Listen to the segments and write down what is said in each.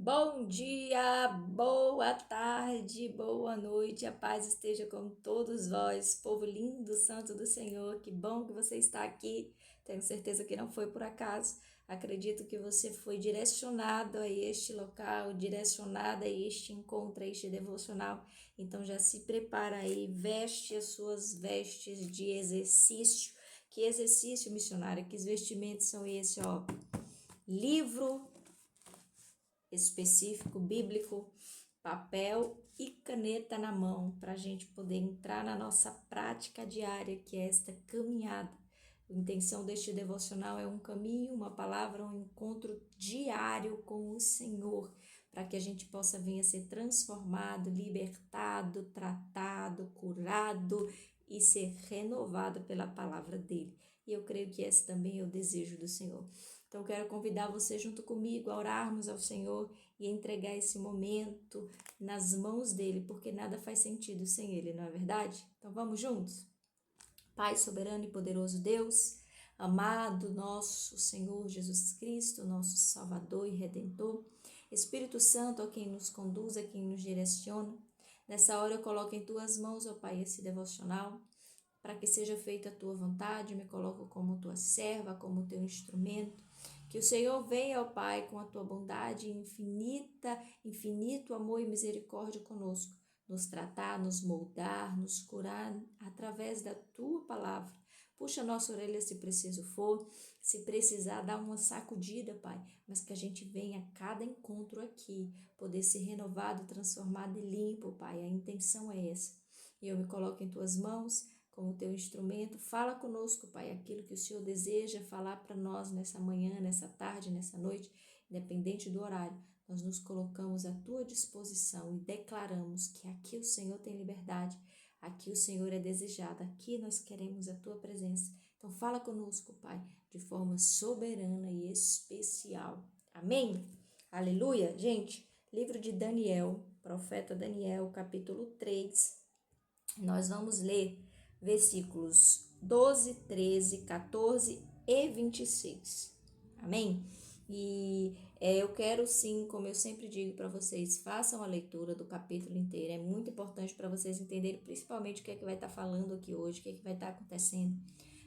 Bom dia, boa tarde, boa noite, a paz esteja com todos vós, povo lindo, santo do Senhor, que bom que você está aqui, tenho certeza que não foi por acaso, acredito que você foi direcionado a este local, direcionado a este encontro, a este devocional, então já se prepara aí, veste as suas vestes de exercício, que exercício missionário, que vestimentos são esses, ó, livro específico, bíblico, papel e caneta na mão, para a gente poder entrar na nossa prática diária, que é esta caminhada. A intenção deste devocional é um caminho, uma palavra, um encontro diário com o Senhor, para que a gente possa vir a ser transformado, libertado, tratado, curado e ser renovado pela palavra dele. E eu creio que esse também é o desejo do Senhor. Então, eu quero convidar você junto comigo a orarmos ao Senhor e entregar esse momento nas mãos dele, porque nada faz sentido sem ele, não é verdade? Então, vamos juntos? Pai soberano e poderoso Deus, amado nosso Senhor Jesus Cristo, nosso Salvador e Redentor, Espírito Santo, a quem nos conduz, a quem nos direciona, nessa hora eu coloco em tuas mãos, ó Pai, esse devocional, para que seja feita a tua vontade, me coloco como tua serva, como teu instrumento. Que o Senhor venha, ó Pai, com a tua bondade infinita, infinito amor e misericórdia conosco, nos tratar, nos moldar, nos curar através da tua palavra. Puxa a nossa orelha se preciso for, se precisar dar uma sacudida, Pai, mas que a gente venha a cada encontro aqui, poder ser renovado, transformado e limpo, Pai. A intenção é essa. E eu me coloco em tuas mãos, como teu instrumento, fala conosco, Pai, aquilo que o Senhor deseja falar para nós nessa manhã, nessa tarde, nessa noite, independente do horário, nós nos colocamos à tua disposição e declaramos que aqui o Senhor tem liberdade, aqui o Senhor é desejado, aqui nós queremos a tua presença. Então fala conosco, Pai, de forma soberana e especial. Amém? Aleluia! Gente, livro de Daniel, profeta Daniel, capítulo 3, nós vamos ler versículos 12, 13, 14 e 26. Amém? E eu quero sim, como eu sempre digo para vocês, façam a leitura do capítulo inteiro. É muito importante para vocês entenderem principalmente o que é que vai estar falando aqui hoje, o que é que vai estar acontecendo.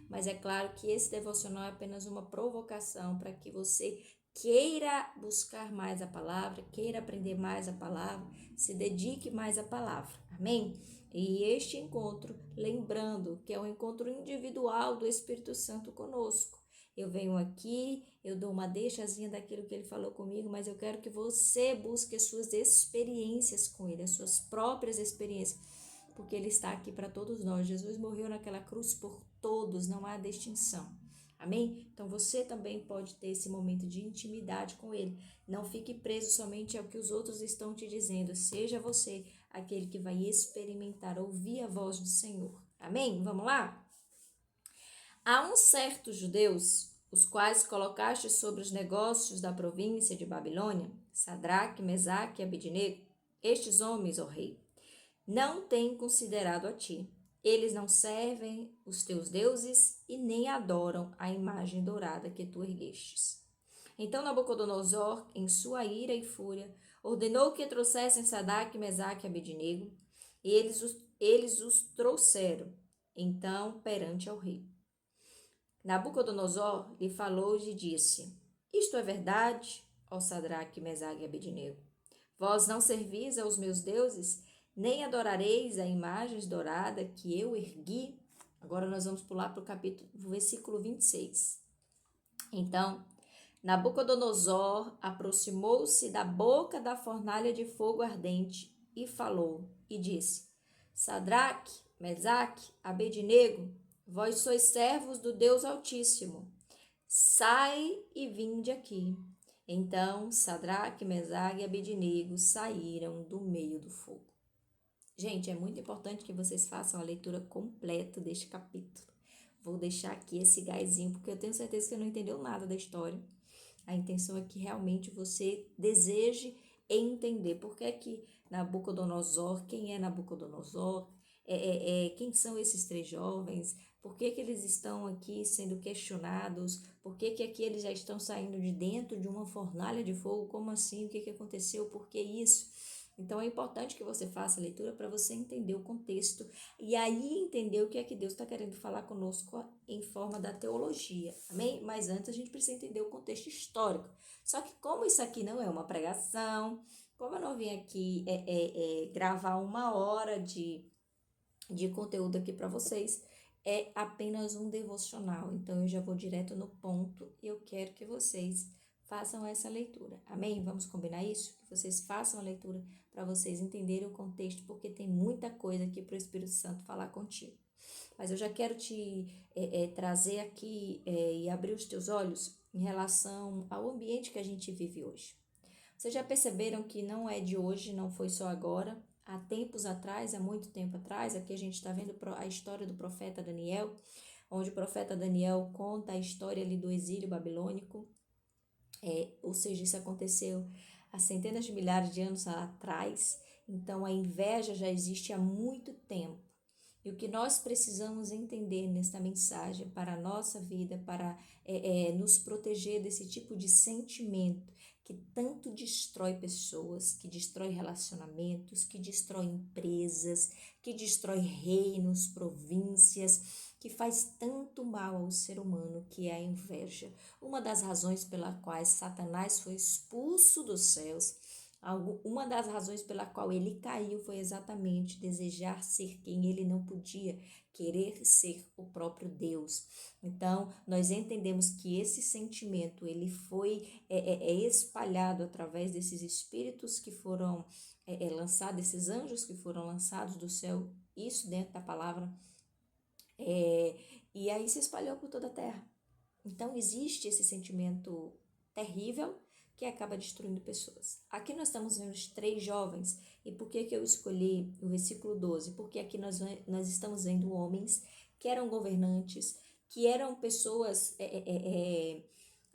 Mas é claro que esse devocional é apenas uma provocação para que você queira buscar mais a palavra, queira aprender mais a palavra, se dedique mais à palavra. Amém? E este encontro, lembrando que é um encontro individual do Espírito Santo conosco. Eu venho aqui, eu dou uma deixazinha daquilo que ele falou comigo, mas eu quero que você busque as suas experiências com ele, as suas próprias experiências, porque ele está aqui para todos nós. Jesus morreu naquela cruz por todos, não há distinção. Amém? Então você também pode ter esse momento de intimidade com ele. Não fique preso somente ao que os outros estão te dizendo. Seja você aquele que vai experimentar, ouvir a voz do Senhor. Amém? Vamos lá? Há uns certos judeus, os quais colocaste sobre os negócios da província de Babilônia, Sadraque, Mesaque e Abidnego. Estes homens, ó rei, não têm considerado a ti. Eles não servem os teus deuses e nem adoram a imagem dourada que tu erguestes. Então Nabucodonosor, em sua ira e fúria, ordenou que trouxessem Sadraque, Mesaque e Abednego, e eles os trouxeram, então, perante ao rei. Nabucodonosor lhe falou e disse: Isto é verdade, ó Sadraque, Mesaque e Abednego. Vós não servis aos meus deuses, nem adorareis a imagem dourada que eu ergui. Agora nós vamos pular para o versículo 26. Então, Nabucodonosor aproximou-se da boca da fornalha de fogo ardente e falou, e disse: Sadraque, Mesaque, Abednego, vós sois servos do Deus Altíssimo. Sai e vinde aqui. Então, Sadraque, Mesaque e Abednego saíram do meio do fogo. Gente, é muito importante que vocês façam a leitura completa deste capítulo. Vou deixar aqui esse gásinho, porque eu tenho certeza que você não entendeu nada da história. A intenção é que realmente você deseje entender por que é que Nabucodonosor, quem é Nabucodonosor, quem são esses três jovens, Por que que eles estão aqui sendo questionados? Por que que aqui eles já estão saindo de dentro de uma fornalha de fogo? Como assim? O que que aconteceu? Por que isso? Então é importante que você faça a leitura para você entender o contexto e aí entender o que é que Deus está querendo falar conosco em forma da teologia, amém? Mas antes a gente precisa entender o contexto histórico. Só que como isso aqui não é uma pregação, como eu não vim aqui gravar 1 hora de conteúdo aqui para vocês, é apenas um devocional. Então eu já vou direto no ponto e eu quero que vocês façam essa leitura. Amém? Vamos combinar isso? Que vocês façam a leitura para vocês entenderem o contexto, porque tem muita coisa aqui para o Espírito Santo falar contigo. Mas eu já quero te trazer aqui e abrir os teus olhos em relação ao ambiente que a gente vive hoje. Vocês já perceberam que não é de hoje, não foi só agora. Há tempos atrás, há muito tempo atrás, aqui a gente está vendo a história do profeta Daniel, onde o profeta Daniel conta a história ali do exílio babilônico. Ou seja, isso aconteceu há centenas de milhares de anos atrás. Então a inveja já existe há muito tempo. E o que nós precisamos entender nesta mensagem para a nossa vida, para nos proteger desse tipo de sentimento que tanto destrói pessoas, que destrói relacionamentos, que destrói empresas, que destrói reinos, províncias, que faz tanto mal ao ser humano, que é a inveja. Uma das razões pela quais Satanás foi expulso dos céus, uma das razões pela qual ele caiu foi exatamente desejar ser quem ele não podia, querer ser o próprio Deus. Então, nós entendemos que esse sentimento ele foi espalhado através desses espíritos que foram lançados, esses anjos que foram lançados do céu, isso dentro da palavra, e aí se espalhou por toda a terra. Então, existe esse sentimento terrível que acaba destruindo pessoas. Aqui nós estamos vendo os 3 jovens. E por que eu escolhi o versículo 12? Porque aqui nós estamos vendo homens que eram governantes, que eram pessoas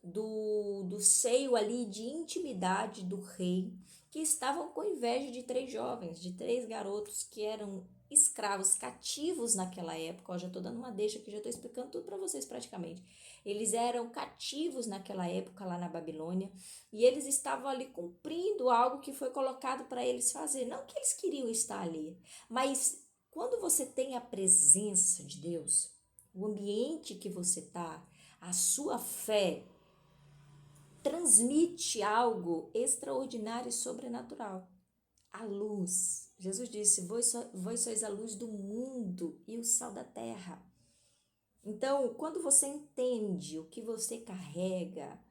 do seio ali de intimidade do rei, que estavam com inveja de 3 jovens, de 3 garotos que eram escravos, cativos naquela época. Ó, já estou dando uma deixa aqui, já estou explicando tudo para vocês praticamente. Eles eram cativos naquela época lá na Babilônia e eles estavam ali cumprindo algo que foi colocado para eles fazer. Não que eles queriam estar ali, mas quando você tem a presença de Deus, o ambiente que você está, a sua fé transmite algo extraordinário e sobrenatural. A luz. Jesus disse: vós sois a luz do mundo e o sal da terra. Então, quando você entende o que você carrega,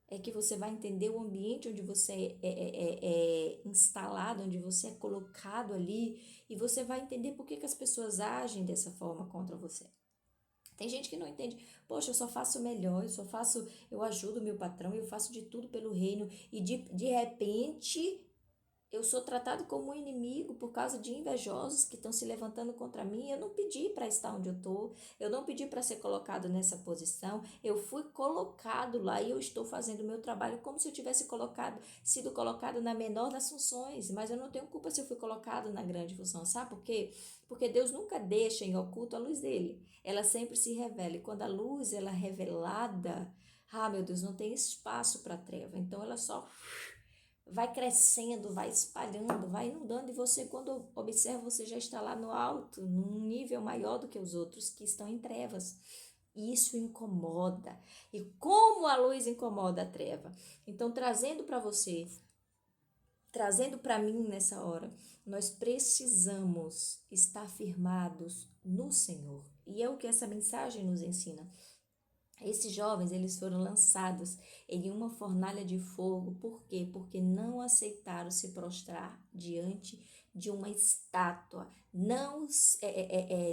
é que você vai entender o ambiente onde você é instalado, onde você é colocado ali, e você vai entender por que as pessoas agem dessa forma contra você. Tem gente que não entende, poxa, eu só faço o melhor, eu ajudo o meu patrão, eu faço de tudo pelo reino, e de repente eu sou tratado como um inimigo por causa de invejosos que estão se levantando contra mim. Eu não pedi para estar onde eu estou, eu não pedi para ser colocado nessa posição, eu fui colocado lá e eu estou fazendo o meu trabalho como se eu tivesse sido colocado na menor das funções, mas eu não tenho culpa se eu fui colocado na grande função, sabe por quê? Porque Deus nunca deixa em oculto a luz dele, ela sempre se revela, e quando a luz ela é revelada, meu Deus, não tem espaço para treva, então ela só vai crescendo, vai espalhando, vai inundando, e você, quando observa, você já está lá no alto, num nível maior do que os outros que estão em trevas. E isso incomoda. E como a luz incomoda a treva? Então, trazendo para você, trazendo para mim nessa hora, nós precisamos estar firmados no Senhor. E é o que essa mensagem nos ensina. Esses jovens, eles foram lançados em uma fornalha de fogo. Por quê? Porque não aceitaram se prostrar diante de uma estátua. Não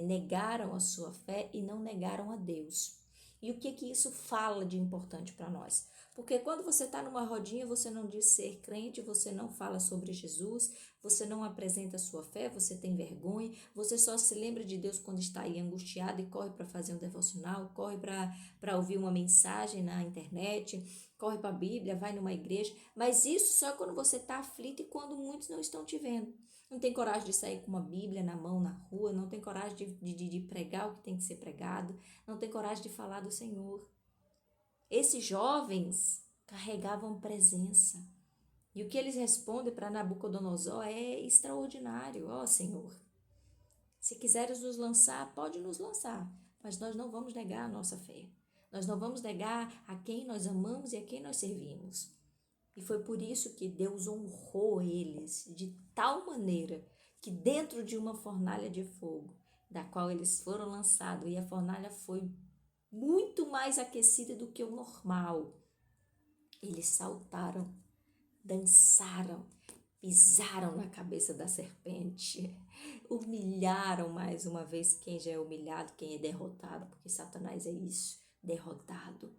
negaram a sua fé e não negaram a Deus. E o que isso fala de importante para nós? Porque quando você está numa rodinha, você não diz ser crente, você não fala sobre Jesus, você não apresenta a sua fé, você tem vergonha, você só se lembra de Deus quando está aí angustiado e corre para fazer um devocional, corre para ouvir uma mensagem na internet, corre para a Bíblia, vai numa igreja, mas isso só quando você está aflito e quando muitos não estão te vendo. não tem coragem de sair com uma Bíblia na mão na rua, não tem coragem de pregar o que tem que ser pregado, não tem coragem de falar do Senhor. Esses jovens carregavam presença. E o que eles respondem para Nabucodonosor é extraordinário. Ó Senhor, se quiseres nos lançar, pode nos lançar, mas nós não vamos negar a nossa fé. Nós não vamos negar a quem nós amamos e a quem nós servimos. E foi por isso que Deus honrou eles de tal maneira que dentro de uma fornalha de fogo, da qual eles foram lançados, e a fornalha foi muito mais aquecida do que o normal, eles saltaram, dançaram, pisaram na cabeça da serpente, humilharam mais uma vez quem já é humilhado, quem é derrotado, porque Satanás é isso, derrotado.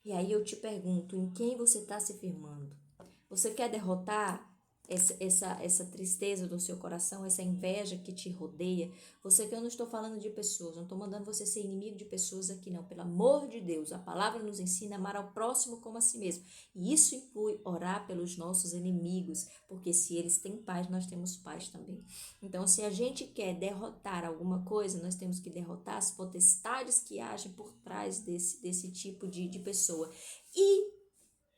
E aí eu te pergunto, em quem você está se firmando? Você quer derrotar essa tristeza do seu coração, essa inveja que te rodeia? Você que eu não estou falando de pessoas, não estou mandando você ser inimigo de pessoas aqui não. Pelo amor de Deus, a palavra nos ensina a amar ao próximo como a si mesmo. E isso inclui orar pelos nossos inimigos, porque se eles têm paz, nós temos paz também. Então, se a gente quer derrotar alguma coisa, nós temos que derrotar as potestades que agem por trás desse tipo de pessoa. E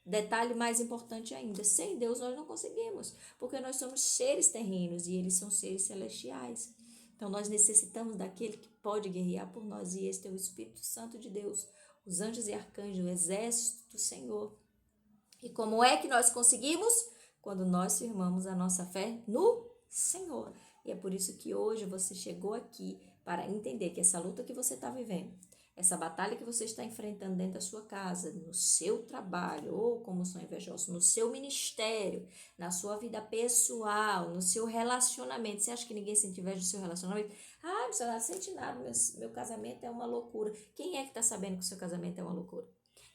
detalhe mais importante ainda, sem Deus nós não conseguimos, porque nós somos seres terrenos e eles são seres celestiais. Então nós necessitamos daquele que pode guerrear por nós, e este é o Espírito Santo de Deus, os anjos e arcanjos, o exército do Senhor. E como é que nós conseguimos? Quando nós firmamos a nossa fé no Senhor. E é por isso que hoje você chegou aqui para entender que essa luta que você está vivendo, essa batalha que você está enfrentando dentro da sua casa, no seu trabalho, ou como são invejosos, no seu ministério, na sua vida pessoal, no seu relacionamento. Você acha que ninguém sente inveja do seu relacionamento? Ah, você não sente nada, meu casamento é uma loucura. Quem é que está sabendo que o seu casamento é uma loucura?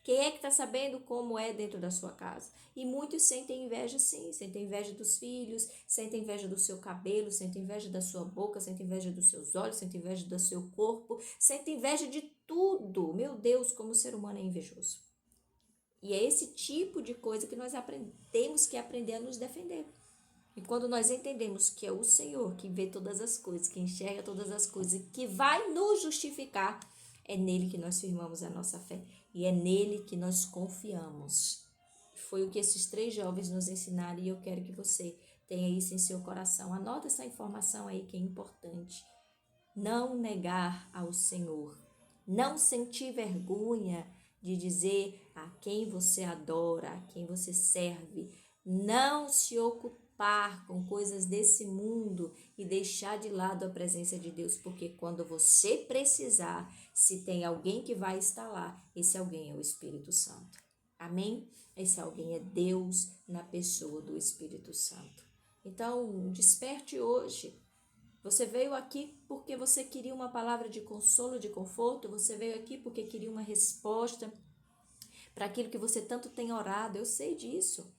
Quem é que está sabendo como é dentro da sua casa? E muitos sentem inveja, sim. Sentem inveja dos filhos, sentem inveja do seu cabelo, sentem inveja da sua boca, sentem inveja dos seus olhos, sentem inveja do seu corpo, sentem inveja de tudo. Meu Deus, como o ser humano é invejoso. E é esse tipo de coisa que nós temos que aprender a nos defender. E quando nós entendemos que é o Senhor que vê todas as coisas, que enxerga todas as coisas, que vai nos justificar, é nele que nós firmamos a nossa fé. E é nele que nós confiamos. Foi o que esses 3 jovens nos ensinaram, e eu quero que você tenha isso em seu coração. Anota essa informação aí que é importante. Não negar ao Senhor. Não sentir vergonha de dizer a quem você adora, a quem você serve. Não se ocupar com coisas desse mundo e deixar de lado a presença de Deus, porque quando você precisar, se tem alguém que vai estar lá, esse alguém é o Espírito Santo. Amém? Esse alguém é Deus na pessoa do Espírito Santo. Então, desperte hoje. Você veio aqui porque você queria uma palavra de consolo, de conforto. Você veio aqui porque queria uma resposta para aquilo que você tanto tem orado. Eu sei disso.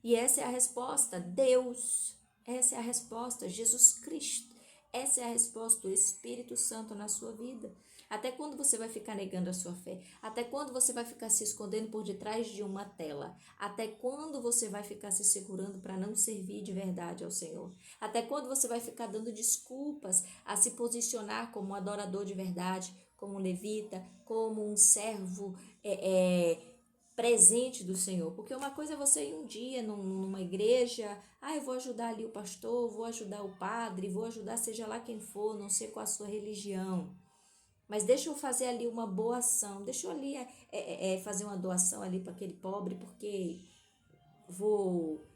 E essa é a resposta, Deus. Essa é a resposta, Jesus Cristo. Essa é a resposta do Espírito Santo na sua vida. Até quando você vai ficar negando a sua fé? Até quando você vai ficar se escondendo por detrás de uma tela? Até quando você vai ficar se segurando para não servir de verdade ao Senhor? Até quando você vai ficar dando desculpas a se posicionar como um adorador de verdade, como um levita, como um servo presente do Senhor? Porque uma coisa é você ir um dia numa igreja, eu vou ajudar ali o pastor, vou ajudar o padre, vou ajudar seja lá quem for, não sei qual a sua religião. Mas deixa eu fazer ali uma boa ação, deixa eu ali fazer uma doação ali para aquele pobre, porque vou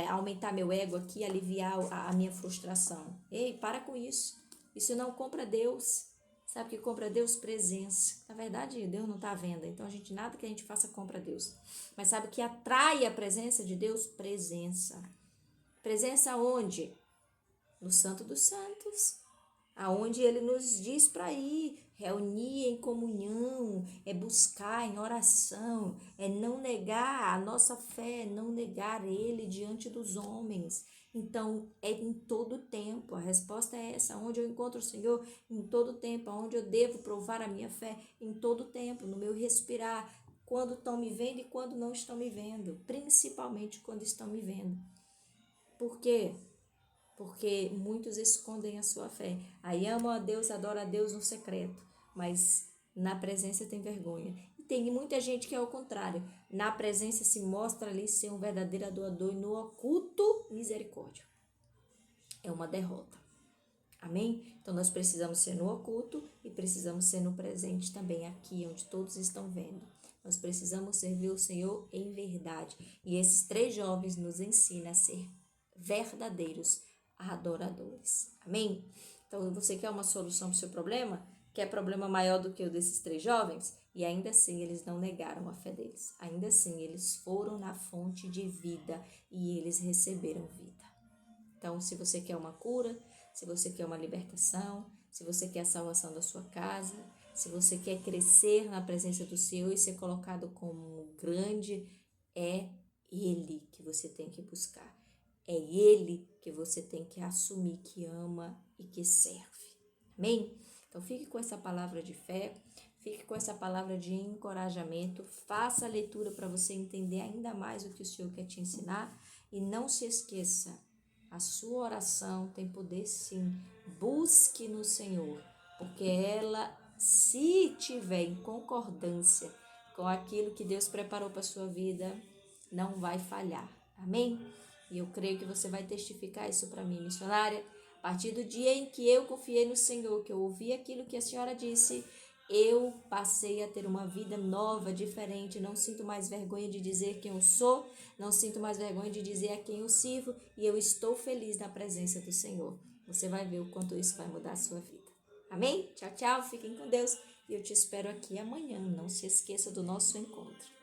aumentar meu ego aqui, aliviar a minha frustração. Ei, para com isso. Isso não compra Deus. Sabe o que compra Deus? Presença. Na verdade, Deus não está à venda, então nada que a gente faça compra Deus. Mas sabe o que atrai a presença de Deus? Presença. Presença onde? No Santo dos Santos. Aonde ele nos diz para ir, reunir em comunhão, é buscar em oração, é não negar a nossa fé, não negar ele diante dos homens. Então, é em todo tempo, a resposta é essa, onde eu encontro o Senhor, em todo tempo, onde eu devo provar a minha fé, em todo tempo, no meu respirar, quando estão me vendo e quando não estão me vendo, principalmente quando estão me vendo. Por quê? porque muitos escondem a sua fé. Aí amam a Deus, adoram a Deus no secreto, mas na presença tem vergonha. E tem muita gente que é o contrário. Na presença se mostra ali ser um verdadeiro adorador e no oculto, misericórdia. É uma derrota. Amém? Então nós precisamos ser no oculto e precisamos ser no presente também, aqui onde todos estão vendo. Nós precisamos servir o Senhor em verdade. E esses 3 jovens nos ensinam a ser verdadeiros adoradores. Amém? Então você quer uma solução para o seu problema? Quer problema maior do que o desses 3 jovens? E ainda assim eles não negaram a fé deles. Ainda assim eles foram na fonte de vida e eles receberam vida. Então, se você quer uma cura, se você quer uma libertação, se você quer a salvação da sua casa, se você quer crescer na presença do Senhor e ser colocado como um grande, é Ele que você tem que buscar. É Ele que você tem que assumir que ama e que serve. Amém? Então, fique com essa palavra de fé, fique com essa palavra de encorajamento, faça a leitura para você entender ainda mais o que o Senhor quer te ensinar e não se esqueça, a sua oração tem poder sim. Busque no Senhor, porque ela, se tiver em concordância com aquilo que Deus preparou para a sua vida, não vai falhar. Amém? E eu creio que você vai testificar isso para mim, missionária. A partir do dia em que eu confiei no Senhor, que eu ouvi aquilo que a senhora disse, eu passei a ter uma vida nova, diferente. Não sinto mais vergonha de dizer quem eu sou, não sinto mais vergonha de dizer a quem eu sirvo e eu estou feliz na presença do Senhor. Você vai ver o quanto isso vai mudar a sua vida. Amém? Tchau, tchau. Fiquem com Deus e eu te espero aqui amanhã. Não se esqueça do nosso encontro.